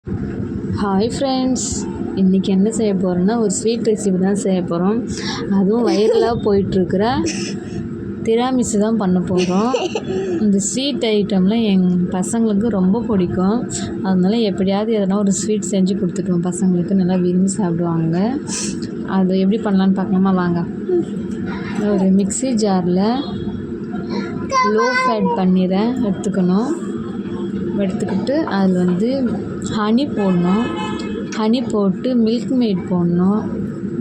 Hi friends, இன்றைக்கி என்ன செய்ய போகிறோன்னா ஒரு ஸ்வீட் ரெசிபி தான் செய்ய போகிறோம். அதுவும் வைரலாக போயிட்டுருக்கிற திராமிசு தான் பண்ண போகிறோம். இந்த ஸ்வீட் ஐட்டம்லாம் எங்கள் பசங்களுக்கு ரொம்ப பிடிக்கும். அதனால எப்படியாவது எதனா ஒரு ஸ்வீட் செஞ்சு கொடுத்துட்டோம், பசங்களுக்கு நல்லா விரும்பி சாப்பிடுவாங்க. அது எப்படி பண்ணலான்னு பார்க்கலாமா? வாங்க. ஒரு மிக்ஸி ஜாரில் லோ ஃபேட் பன்னீரை எடுத்துக்கிட்டு அதில் ஹனி போடணும். ஹனி போட்டு மில்க் மெய்ட் போடணும்.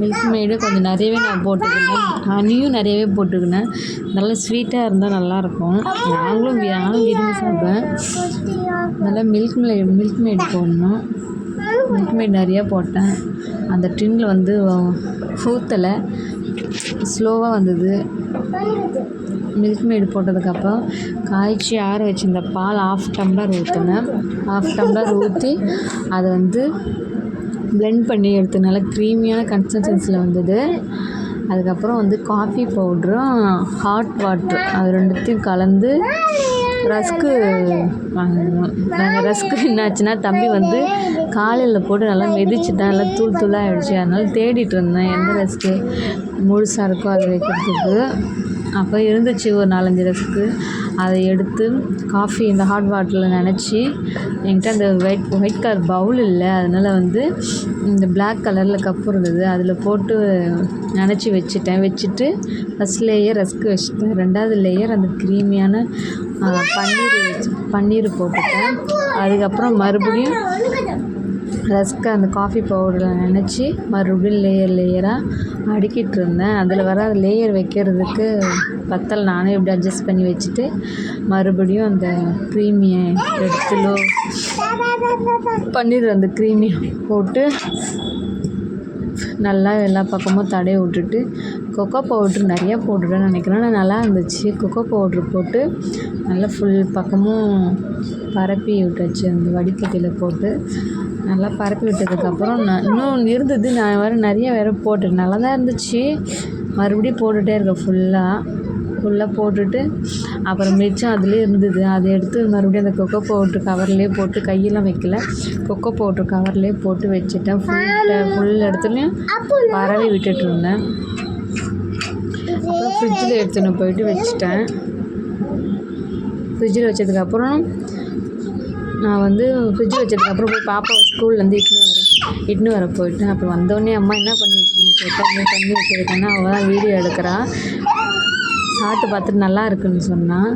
மில்க் மெய்டு கொஞ்சம் நிறையவே நான் போட்டுக்கினேன். ஹனியும் நிறையவே போட்டுக்கினேன். நல்லா ஸ்வீட்டாக இருந்தால் நல்லாயிருக்கும். நானும் விரும்பி சாப்பிடுவேன். நல்லா மில்க் மெய்டு போடணும். மில்க் மெய்டு நிறையா போட்டேன். அந்த டின்னில் ஊற்றலை, ஸ்லோவாக வந்தது. மில்க் மெய்டு போட்டதுக்கப்புறம் காய்ச்சி ஆற வச்சுருந்த பால் 1/2 டம்ளர் ஊற்றினேன். 1/2 டம்ளர் ஊற்றி அதை பிளெண்ட் பண்ணி எடுத்து நல்லா க்ரீமியான கன்சிஸ்டன்சியில் வந்தது. அதுக்கப்புறம் காஃபி பவுட்ரும் ஹாட் வாட்ரு அது ரெண்டுத்தையும் கலந்து ரஸ்க்கு வாங்கினோம். நாங்கள் ரஸ்க்கு என்னாச்சுன்னா தம்பி காலையில் போட்டு நல்லா மிதிச்சுட்டேன். நல்லா தூள் தூளாக ஆகிடுச்சு. அதனால் தேடிட்டு இருந்தேன் எந்த ரஸ்க்கு முழுசாக இருக்கோ அதை வைக்கிறதுக்கு. அப்போ இருந்துச்சு ஒரு 4-5 ரஸ்க்கு. அதை எடுத்து காஃபி இந்த ஹாட் வாட்டரில் நனைச்சி, என்கிட்ட அந்த ஒயிட் கலர் பவுல் இல்லை, அதனால் இந்த பிளாக் கலரில் கப்பு இருந்தது, அதில் போட்டு நனைச்சி வச்சுட்டு ஃபஸ்ட் லேயர் ரஸ்க்கு வச்சுட்டேன். 2வது லேயர் அந்த க்ரீமியான பன்னீர் போட்டுட்டேன். அதுக்கப்புறம் மறுபடியும் ரஸ்க்கு அந்த காஃபி பவுடரில் நனைச்சி மறுபடியும் லேயராக அடுக்கிட்டு இருந்தேன். அதில் லேயர் வைக்கிறதுக்கு பத்தல் நானே இப்படி அட்ஜஸ்ட் பண்ணி வச்சுட்டு மறுபடியும் அந்த க்ரீமியை எடுத்து பன்னீர் அந்த க்ரீமி போட்டு நல்லா எல்லா பக்கமும் தடவி விட்டுட்டு கொக்கோ பவுட்ரு நிறையா போட்டுட்டேன்னு நினைக்கிறேன். ஆனால் நல்லா இருந்துச்சு. கொக்கோ பவுட்ரு போட்டு நல்லா ஃபுல் பக்கமும் பரப்பி விட்டாச்சு. அந்த வடிகட்டியில் போட்டு நல்லா பரப்பி விட்டதுக்கப்புறம் இன்னும் இருந்தது. நான் நிறைய போட்டேன். நல்லா தான் இருந்துச்சு. மறுபடியும் போட்டுகிட்டே இருக்கேன். ஃபுல்லாக போட்டுட்டு அப்புறம் மிச்சம் அதுலேயே இருந்தது. அதை எடுத்து மறுபடியும் அந்த கொக்கோ பவுட்ரு கவர்லேயே போட்டு, கையெல்லாம் வைக்கல, கொக்கோ பவுட்ரு கவர்லேயே போட்டு வச்சுட்டேன். ஃபுல் இடத்துலையும் பரவி விட்டுட்டு இருந்தேன். அப்புறம் ஃப்ரிட்ஜில் எடுத்துன்னு போயிட்டு வச்சுட்டேன். ஃப்ரிட்ஜில் வச்சதுக்கப்புறம் நான் ஃப்ரிட்ஜில் வச்சதுக்கப்புறம் போய் பாப்பாவை ஸ்கூல்லேருந்து இட்டுன்னு வர போயிட்டேன். அப்புறம் வந்தோடனே அம்மா என்ன பண்ணி வச்சுருக்கீங்கன்னு கேட்டால், பண்ணி வச்சுருக்கேன்னா அவள் தான் வீடியோ எடுக்கிறா. சாப்பிட்டு பார்த்துட்டு நல்லா இருக்குன்னு சொன்னான்.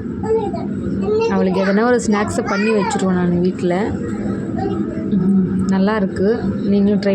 அவளுக்கு எதனா ஒரு ஸ்நாக்ஸை பண்ணி வச்சுருவேன் நான் வீட்டில். நல்லாயிருக்கு. நீங்களும் ட்ரை